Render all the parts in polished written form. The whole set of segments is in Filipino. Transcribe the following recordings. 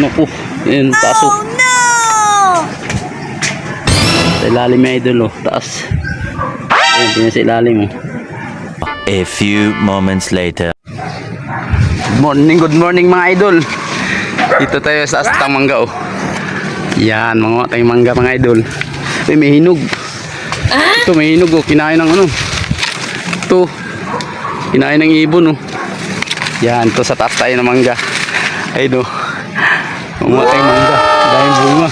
Naku, yun, taas oh. No! Sa ilalim yung idol oh, taas. Ayan, tingnan sa ilalim oh. A few moments later. Good morning mga idol. Dito tayo sa Astang Mangga oh. Yan, mga tayong mangga mga idol. Uy, may hinog. Ito may hinog oh, kinain ng ano. Ito, kinain ng ibon oh. Yan, to sa taas tayo ng mangga. Ayun oh. Mga tayong mangga, dahil bunga.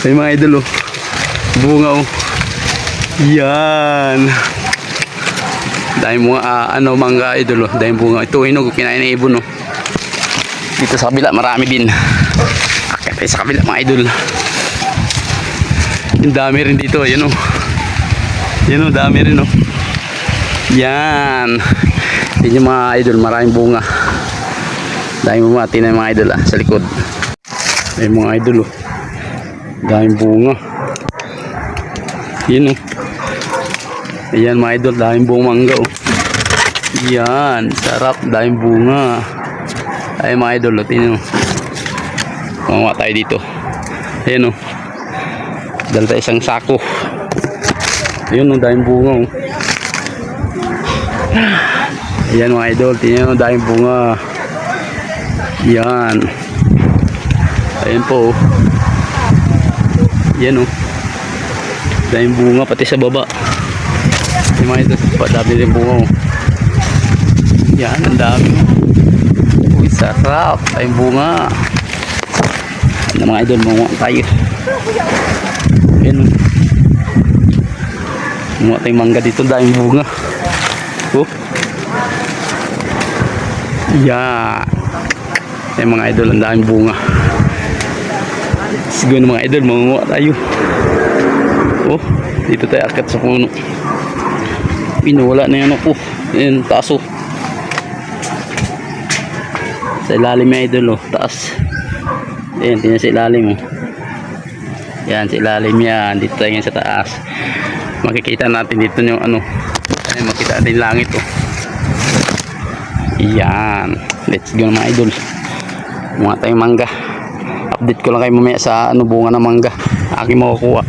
Ay mga idol oh. Bunga oh. Yan. Dahil mga mangga idol oh. Dahil bunga. Ito hinog, kinain ng ibon oh. Dito sa kabila marami din. Akit tayo sa kabila mga idol. Yung dami rin dito. Yan oh. Yan oh, dami rin oh. Yan. Yan yung mga idol, maraming bunga. Dahil bumati na yung mga idol sa likod. Ay mga idol oh. Daming bunga. Yan oh. Ayan mga idol, daming buong mangga oh. Yan, sarap, daming bunga. Ay mga idol oh, tingnan oh. Kumawa tayo dito. Ayan oh. Dala tayo isang sako. Ayan oh, daming bunga oh. Ayan mga idol, tingnan oh, daming bunga. Yan. Ayan po oh. Yan oh. Daming bunga pati sa baba. Yung mga ito, dami rin bunga oh. Yan, ang dami. Uy, sarap. Daming bunga. Ano mga idol, mga tayo. Yan oh. Mga tayong mangga dito, daming bunga. Oh. Yan. Yan mga idol, ang daming bunga. Siguro mga idol, mangunguha tayo. Oh, dito tayo akit sa puno. Pinula na yan ako. Yan, taas oh. Sa ilalim mga idol oh, taas. Yan, tingnan sa ilalim oh. Yan, sa ilalim yan. Dito tayo sa taas. Makikita natin dito yung ano. Ayan, makita natin langit oh. Yan. Let's go mga idol. Mga tayong mangga. Update ko lang kayo mamaya sa bunga ng mangga aking makukuha.